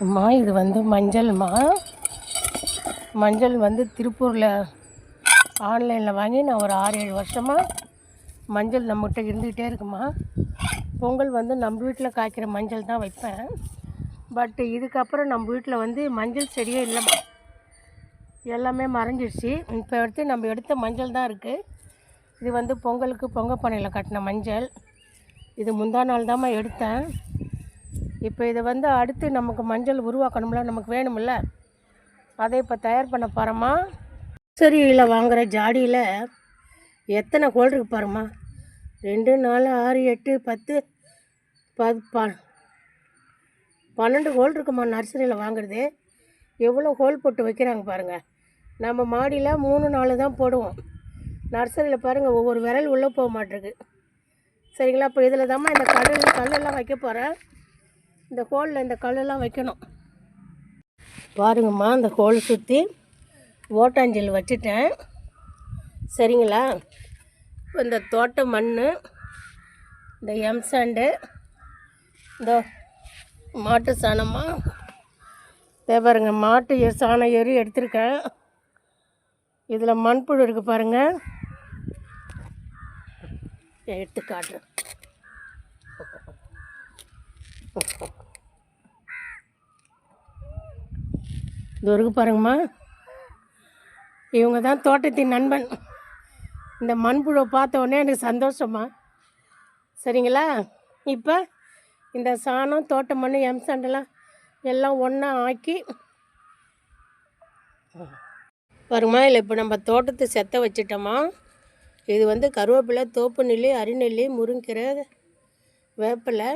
அம்மா இது வந்து மஞ்சள்மா. மஞ்சள் வந்து திருப்பூரில் ஆன்லைனில் வாங்கி நான் ஒரு 6-7 வருஷமாக மஞ்சள் நம்மகிட்ட இருந்துக்கிட்டே இருக்குமா. பொங்கல் வந்து நம்ம வீட்டில் காய்க்கிற மஞ்சள் தான் வைப்பேன். பட் இதுக்கப்புறம் நம்ம வீட்டில் வந்து மஞ்சள் செடியே இல்லைம்மா, எல்லாமே மறைஞ்சிடுச்சு. இப்போ நம்ம எடுத்த மஞ்சள் தான் இருக்குது. இது வந்து பொங்கலுக்கு பொங்கல் பானையில் கட்டின மஞ்சள். இது முந்தா நாள் தான்மா எடுத்தேன். இப்போ இதை வந்து அடுத்து நமக்கு மஞ்சள் உருவாக்கணும்ல, நமக்கு வேணுமில்ல, அதை இப்போ தயார் பண்ண போகிறோமா. நர்சரியில் வாங்குகிற ஜாடியில் எத்தனை ஹோல் இருக்குது பாரும்மா. 2, 4, 6, 8, 10, 12 ஹோல் இருக்குமா. நர்சரியில் வாங்குறது எவ்வளோ ஹோல் போட்டு வைக்கிறாங்க பாருங்கள். நம்ம மாடியில் 3-4 தான் போடுவோம். நர்சரியில் பாருங்கள் ஒவ்வொரு விரல் உள்ளே போக மாட்டேருக்கு. சரிங்களா. இப்போ இதில் தாம்மா இந்த கல்லெல்லாம் வைக்க போகிறேன். இந்த ஹோலில் இந்த கல்லெல்லாம் வைக்கணும் பாருங்கம்மா. இந்த ஹோல் சுற்றி ஓட்டாஞ்சல் வச்சுட்டேன். சரிங்களா. இப்போ இந்த தோட்ட மண், இந்த எம்சாண்டு, இந்த மாட்டு சாணமாக பாருங்க. மாட்டு சாணம் எரி எடுத்திருக்கேன். இதில் மண்புழு இருக்குது பாருங்கள், எடுத்து காட்டுறேன். இது இருக்கு பாருங்கம்மா. இவங்க தான் தோட்டத்தின் நண்பன். இந்த மண்புழுவை பார்த்த உடனே எனக்கு சந்தோஷமா. சரிங்களா. இப்போ இந்த சாணம், தோட்ட மண், எம்சாண்டெல்லாம் எல்லாம் ஒன்றா ஆக்கி பாருங்கம்மா. இல்லை இப்போ நம்ம தோட்டத்தை செத்த வச்சிட்டோமா. இது வந்து கருவேப்பிலை, தோப்பு நெல்லி, அரிநெல்லி, முருங்கீரை, வேப்பிலை,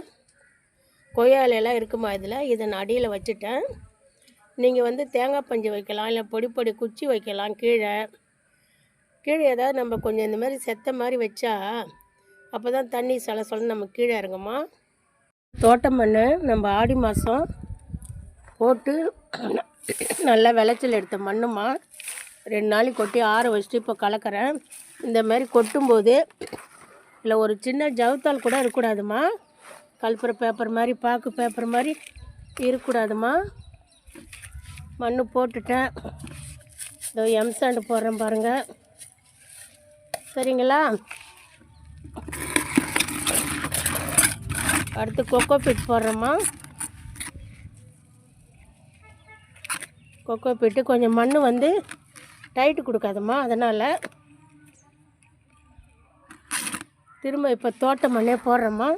கொய்யாலையெல்லாம் இருக்குமா. இதை நான் அடியில் வச்சுட்டேன். நீங்கள் வந்து தேங்காய் பஞ்சு வைக்கலாம், இல்லை பொடி குச்சி வைக்கலாம். கீழே ஏதாவது நம்ம கொஞ்சம் இந்த மாதிரி செத்த மாதிரி வச்சா அப்போ தான் தண்ணி சொல்ல நம்ம கீழே இறங்குமா. தோட்ட மண் நம்ம ஆடி மாதம் போட்டு நல்லா விளைச்சல் எடுத்த மண்ணுமா. 2 நாளைக்கு கொட்டி ஆற வச்சுட்டு இப்போ கலக்கிறேன். இந்த மாதிரி கொட்டும்போது இல்லை ஒரு சின்ன ஜவுத்தால் கூட இருக்கக்கூடாதுமா. கல்புரை பேப்பர் மாதிரி, பாக்கு பேப்பர் மாதிரி இருக்கக்கூடாதுமா. மண் போட்டுட்டேன். இதோ எம்சாண்டு போடுறேன் பாருங்கள். சரிங்களா. அடுத்து கொக்கோ பீட் போடுறோம்மா. கொக்கோ பீட்டு கொஞ்சம் மண் வந்து டைட்டு கொடுக்காதுமா. அதனால் திரும்ப இப்போ தோட்ட மண்ணே போடுறோம்மா.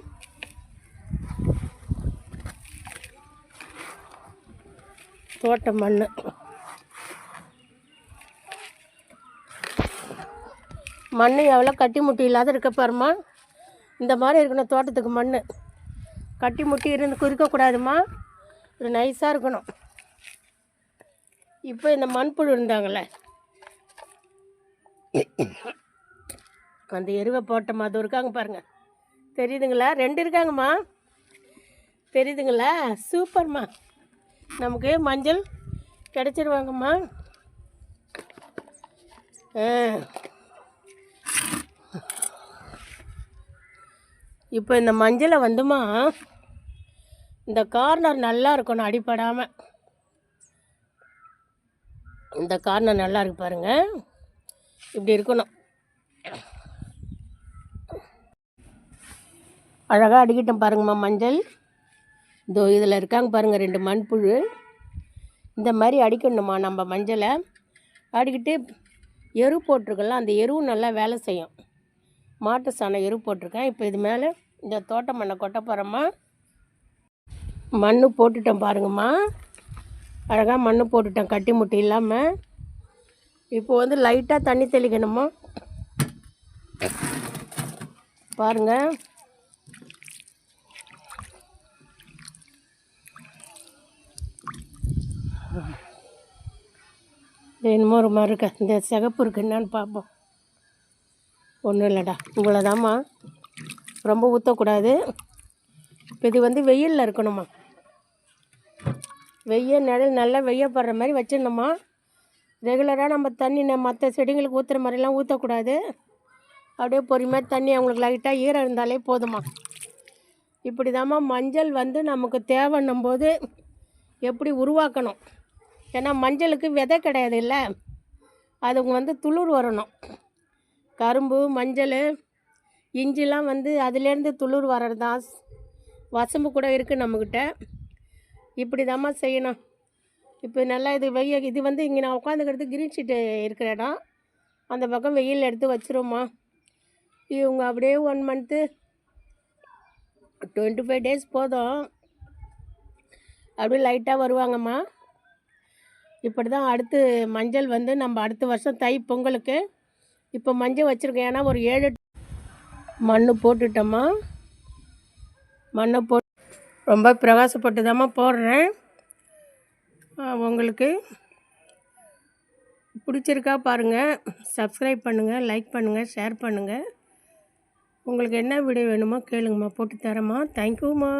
தோட்ட மண் எவ்வளோ கட்டி முட்டி இல்லாத இருக்க பாருமா. இந்த மாதிரி இருக்கணும் தோட்டத்துக்கு மண். கட்டி முட்டி இருந்து குறிக்கக்கூடாதுமா. இது நைஸாக இருக்கணும். இப்போ இந்த மண்புழு இருந்தாங்களே, அந்த எருவை போட்டம்மா. அது இருக்காங்க பாருங்கள், தெரியுதுங்களா. 2 இருக்காங்கம்மா, தெரியுதுங்களா. சூப்பர்மா. நமக்கு மஞ்சள் கிடச்சிருவாங்கம்மா. இப்போ இந்த மஞ்சளை வந்துமா இந்த கார்னர் நல்லா இருக்கணும், அடிப்படாமல். இந்த கார்னர் நல்லா இருக்கு பாருங்கள், இப்படி இருக்கணும். அழகாக அடிக்கிட்டோம் பாருங்கம்மா மஞ்சள். இதோ இதில் இருக்காங்க பாருங்கள் 2 மண்புழு. இந்த மாதிரி அடிக்கணுமா நம்ம மஞ்சளை. அடிக்கிட்டு எரு போட்டிருக்கலாம், அந்த எருவும் நல்லா வேலை செய்யும். மாட்டு சாணம் எரு போட்டிருக்கேன். இப்போ இது மேலே இந்த தோட்ட மண்ணை கொட்ட போகிறோம்மா. மண் போட்டுட்டேன் பாருங்கம்மா. அழகாக மண் போட்டுட்டேன் கட்டி முட்டி இல்லாமல். இப்போ வந்து லைட்டாக தண்ணி தெளிக்கணுமா பாருங்கள். என்னமோ ஒரு மாதிரி இருக்க, இந்த சிகப்பு இருக்கு என்னான்னு பார்ப்போம். ஒன்றும் இல்லைடா, இவ்வளோதாம்மா. ரொம்ப ஊற்றக்கூடாது. இப்போ இது வந்து வெயிலில் இருக்கணுமா. நிழல் நல்லா வெய்யப்படுற மாதிரி வச்சிடணுமா. ரெகுலராக நம்ம தண்ணி மற்ற செடிங்களுக்கு ஊற்றுற மாதிரிலாம் ஊற்றக்கூடாது. அப்படியே பொறுமையாக தண்ணி அவங்களுக்கு லைட்டாக ஈரம் இருந்தாலே போதுமா. இப்படி தாம்மா மஞ்சள் வந்து நமக்கு தேவைன்னும் போது எப்படி உருவாக்கணும். ஏன்னா மஞ்சளுக்கு விதை கிடையாது இல்லை, அதுங்க வந்து துளிர் வரணும். கரும்பு, மஞ்சள், இஞ்சிலாம் வந்து அதுலேருந்து துளிர் வர்றது தான். வசம்பு கூட இருக்குது நம்மக்கிட்ட. இப்படி தாம்மா செய்யணும். இப்போ நல்லா இது இது வந்து இங்கே நான் உட்காந்துக்கிறது கிரீன் ஷீட்டு இருக்கிற இடம். அந்த பக்கம் வெயில் எடுத்து வச்சிருவோம்மா. இவங்க அப்படியே 1 மந்த்து 25 டேஸ் போதும், அப்படியே லைட்டாக வருவாங்கம்மா. இப்படி தான் அடுத்து மஞ்சள் வந்து நம்ம அடுத்த வருஷம் தை பொங்கலுக்கு இப்போ மஞ்சள் வச்சுருக்கேன். ஏன்னா ஒரு 7 மண் போட்டுட்டோம்மா. மண்ணை போட்டு ரொம்ப பிரகாசப்பட்டு தாம்மா போடுறேன். உங்களுக்கு பிடிச்சிருக்கா பாருங்கள், சப்ஸ்கிரைப் பண்ணுங்கள், லைக் பண்ணுங்கள், ஷேர் பண்ணுங்கள். உங்களுக்கு என்ன வீடியோ வேணுமோ கேளுங்கம்மா, போட்டு தரேம்மா. தேங்க்யூம்மா.